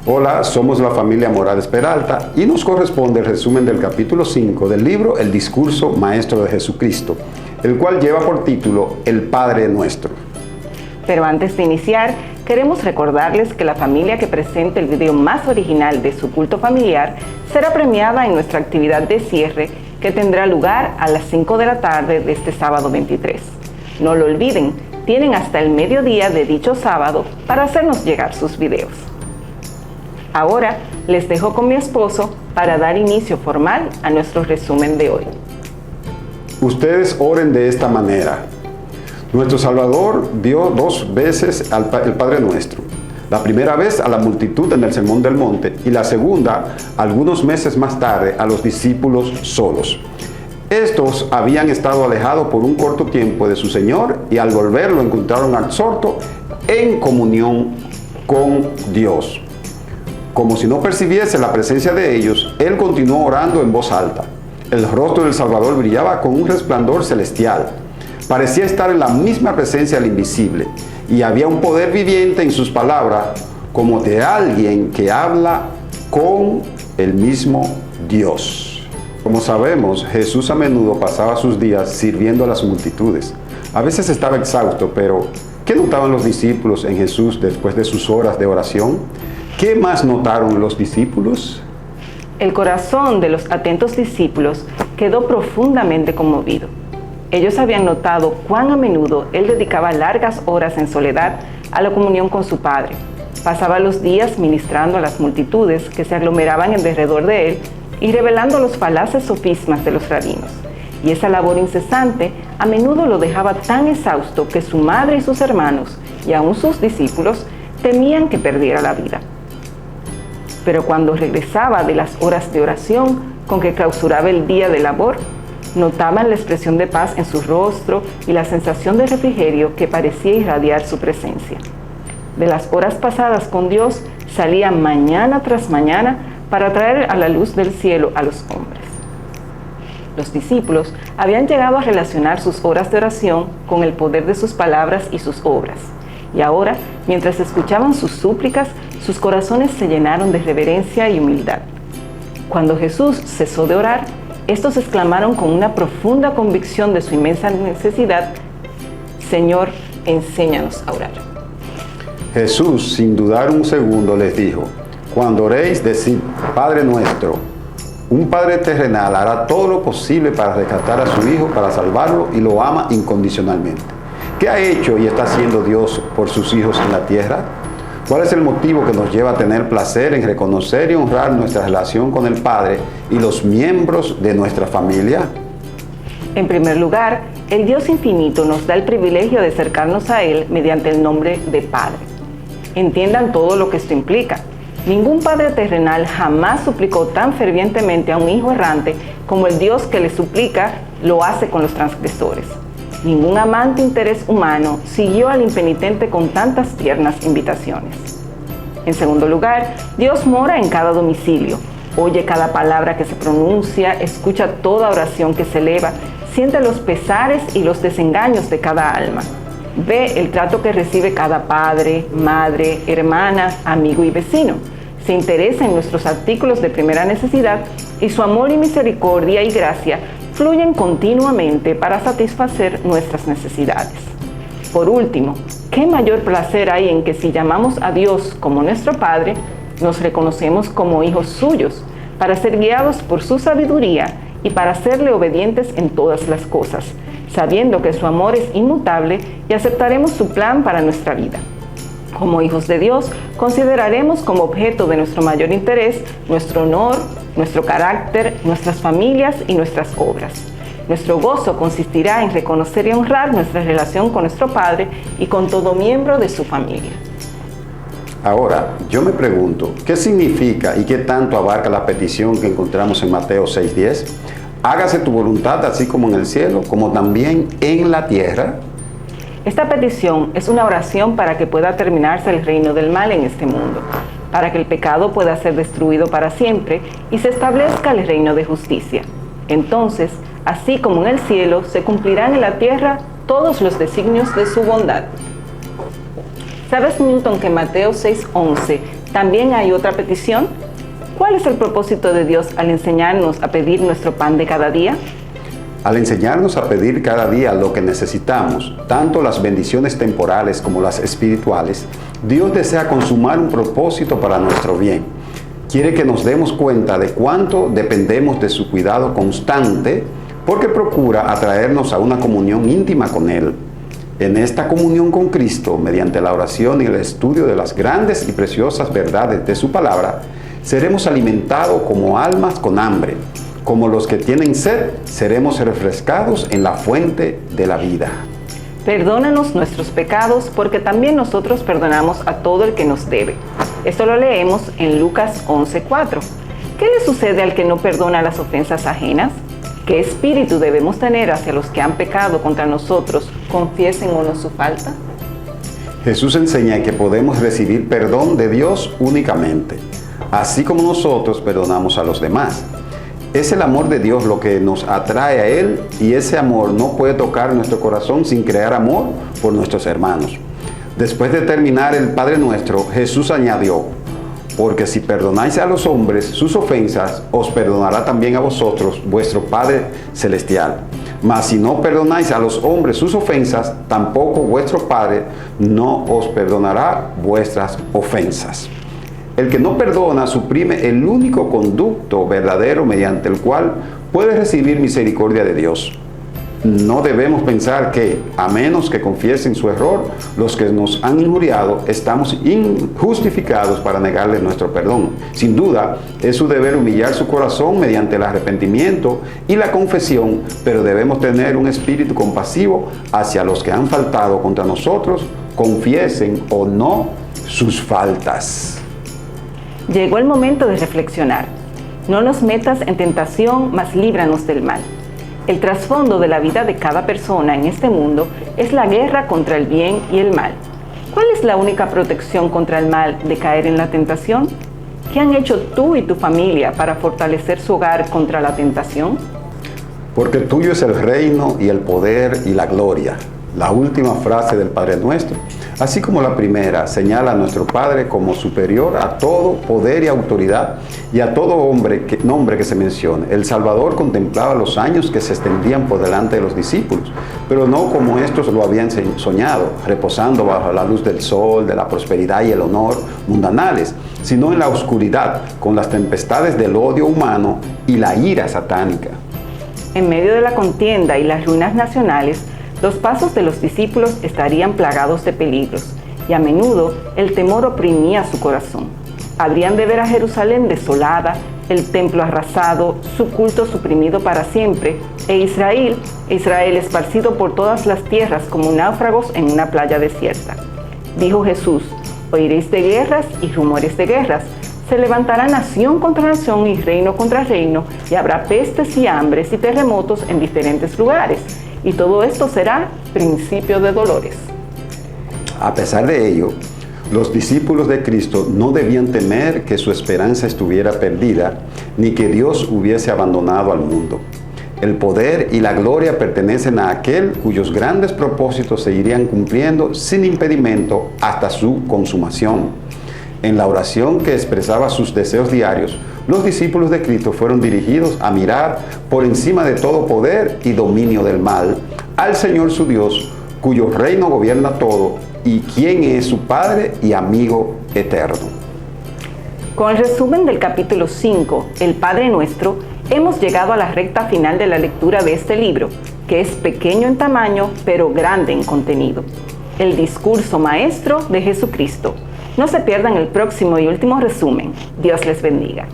Hola, somos la familia Morales Peralta y nos corresponde el resumen del capítulo 5 del libro El Discurso Maestro de Jesucristo, el cual lleva por título El Padre Nuestro. Pero antes de iniciar, queremos recordarles que la familia que presente el video más original de su culto familiar será premiada en nuestra actividad de cierre que tendrá lugar a las 5 de la tarde de este sábado 23. No lo olviden, tienen hasta el mediodía de dicho sábado para hacernos llegar sus videos. Ahora les dejo con mi esposo para dar inicio formal a nuestro resumen de hoy. Ustedes oren de esta manera. Nuestro Salvador dio 2 veces el Padre Nuestro. La primera vez a la multitud en el Sermón del Monte y la segunda, algunos meses más tarde, a los discípulos solos. Estos habían estado alejados por un corto tiempo de su Señor y al volver lo encontraron absorto en comunión con Dios. Como si no percibiese la presencia de ellos, Él continuó orando en voz alta. El rostro del Salvador brillaba con un resplandor celestial. Parecía estar en la misma presencia del invisible, y había un poder viviente en sus palabras, como de alguien que habla con el mismo Dios. Como sabemos, Jesús a menudo pasaba sus días sirviendo a las multitudes. A veces estaba exhausto, pero ¿qué notaban los discípulos en Jesús después de sus horas de oración? ¿Qué más notaron los discípulos? El corazón de los atentos discípulos quedó profundamente conmovido. Ellos habían notado cuán a menudo Él dedicaba largas horas en soledad a la comunión con su Padre. Pasaba los días ministrando a las multitudes que se aglomeraban en derredor de Él y revelando los falaces sofismas de los rabinos. Y esa labor incesante a menudo lo dejaba tan exhausto que su madre y sus hermanos, y aún sus discípulos, temían que perdiera la vida. Pero cuando regresaba de las horas de oración con que clausuraba el día de labor, notaban la expresión de paz en su rostro y la sensación de refrigerio que parecía irradiar su presencia. De las horas pasadas con Dios, salía mañana tras mañana para traer a la luz del cielo a los hombres. Los discípulos habían llegado a relacionar sus horas de oración con el poder de sus palabras y sus obras. Y ahora, mientras escuchaban sus súplicas, sus corazones se llenaron de reverencia y humildad. Cuando Jesús cesó de orar, estos exclamaron con una profunda convicción de su inmensa necesidad: Señor, enséñanos a orar. Jesús, sin dudar un segundo, les dijo: cuando oréis, decid, Padre nuestro. Un Padre terrenal hará todo lo posible para rescatar a su Hijo, para salvarlo, y lo ama incondicionalmente. ¿Qué ha hecho y está haciendo Dios por sus hijos en la tierra? ¿Cuál es el motivo que nos lleva a tener placer en reconocer y honrar nuestra relación con el Padre y los miembros de nuestra familia? En primer lugar, el Dios infinito nos da el privilegio de acercarnos a Él mediante el nombre de Padre. Entiendan todo lo que esto implica. Ningún padre terrenal jamás suplicó tan fervientemente a un hijo errante como el Dios que le suplica lo hace con los transgresores. Ningún amante interés humano siguió al impenitente con tantas tiernas invitaciones. En segundo lugar, Dios mora en cada domicilio, oye cada palabra que se pronuncia, escucha toda oración que se eleva, siente los pesares y los desengaños de cada alma. Ve el trato que recibe cada padre, madre, hermana, amigo y vecino. Se interesa en nuestros artículos de primera necesidad y su amor y misericordia y gracia fluyen continuamente para satisfacer nuestras necesidades. Por último, ¿qué mayor placer hay en que si llamamos a Dios como nuestro Padre, nos reconocemos como hijos suyos, para ser guiados por su sabiduría y para serle obedientes en todas las cosas, sabiendo que su amor es inmutable y aceptaremos su plan para nuestra vida? Como hijos de Dios, consideraremos como objeto de nuestro mayor interés nuestro honor, nuestro carácter, nuestras familias y nuestras obras. Nuestro gozo consistirá en reconocer y honrar nuestra relación con nuestro Padre y con todo miembro de su familia. Ahora, yo me pregunto, ¿qué significa y qué tanto abarca la petición que encontramos en Mateo 6:10? Hágase tu voluntad así como en el cielo, como también en la tierra. Esta petición es una oración para que pueda terminarse el reino del mal en este mundo, para que el pecado pueda ser destruido para siempre y se establezca el reino de justicia. Entonces, así como en el cielo, se cumplirán en la tierra todos los designios de su bondad. ¿Sabes, Newton, que Mateo 6:11 También hay otra petición. ¿Cuál es el propósito de Dios al enseñarnos a pedir nuestro pan de cada día? Al enseñarnos a pedir cada día lo que necesitamos, tanto las bendiciones temporales como las espirituales, Dios desea consumar un propósito para nuestro bien. Quiere que nos demos cuenta de cuánto dependemos de su cuidado constante, porque procura atraernos a una comunión íntima con Él. En esta comunión con Cristo, mediante la oración y el estudio de las grandes y preciosas verdades de su palabra, seremos alimentados como almas con hambre. Como los que tienen sed, seremos refrescados en la fuente de la vida. Perdónanos nuestros pecados, porque también nosotros perdonamos a todo el que nos debe. Esto lo leemos en Lucas 11:4. ¿Qué le sucede al que no perdona las ofensas ajenas? ¿Qué espíritu debemos tener hacia los que han pecado contra nosotros, confiesen o no su falta? Jesús enseña que podemos recibir perdón de Dios únicamente, así como nosotros perdonamos a los demás. Es el amor de Dios lo que nos atrae a Él, y ese amor no puede tocar nuestro corazón sin crear amor por nuestros hermanos. Después de terminar el Padre Nuestro, Jesús añadió: porque si perdonáis a los hombres sus ofensas, os perdonará también a vosotros vuestro Padre Celestial. Mas si no perdonáis a los hombres sus ofensas, tampoco vuestro Padre no os perdonará vuestras ofensas. El que no perdona suprime el único conducto verdadero mediante el cual puede recibir misericordia de Dios. No debemos pensar que, a menos que confiesen su error, los que nos han injuriado, estamos injustificados para negarles nuestro perdón. Sin duda, es su deber humillar su corazón mediante el arrepentimiento y la confesión, pero debemos tener un espíritu compasivo hacia los que han faltado contra nosotros, confiesen o no sus faltas. Llegó el momento de reflexionar. No nos metas en tentación, mas líbranos del mal. El trasfondo de la vida de cada persona en este mundo es la guerra contra el bien y el mal. ¿Cuál es la única protección contra el mal de caer en la tentación? ¿Qué han hecho tú y tu familia para fortalecer su hogar contra la tentación? Porque tuyo es el reino y el poder y la gloria. La última frase del Padre Nuestro, así como la primera, señala a nuestro Padre como superior a todo poder y autoridad y a todo nombre que se mencione. El Salvador contemplaba los años que se extendían por delante de los discípulos, pero no como estos lo habían soñado, reposando bajo la luz del sol, de la prosperidad y el honor mundanales, sino en la oscuridad, con las tempestades del odio humano y la ira satánica. En medio de la contienda y las ruinas nacionales, los pasos de los discípulos estarían plagados de peligros, y a menudo el temor oprimía su corazón. Habrían de ver a Jerusalén desolada, el templo arrasado, su culto suprimido para siempre, e Israel esparcido por todas las tierras como náufragos en una playa desierta. Dijo Jesús: oiréis de guerras y rumores de guerras. Se levantará nación contra nación y reino contra reino, y habrá pestes y hambres y terremotos en diferentes lugares. Y todo esto será principio de dolores. A pesar de ello, los discípulos de Cristo no debían temer que su esperanza estuviera perdida, ni que Dios hubiese abandonado al mundo. El poder y la gloria pertenecen a aquel cuyos grandes propósitos se irían cumpliendo sin impedimento hasta su consumación. En la oración que expresaba sus deseos diarios, los discípulos de Cristo fueron dirigidos a mirar por encima de todo poder y dominio del mal al Señor su Dios, cuyo reino gobierna todo y quien es su Padre y amigo eterno. Con el resumen del capítulo 5, El Padre Nuestro, hemos llegado a la recta final de la lectura de este libro, que es pequeño en tamaño, pero grande en contenido. El discurso maestro de Jesucristo. No se pierdan el próximo y último resumen. Dios les bendiga.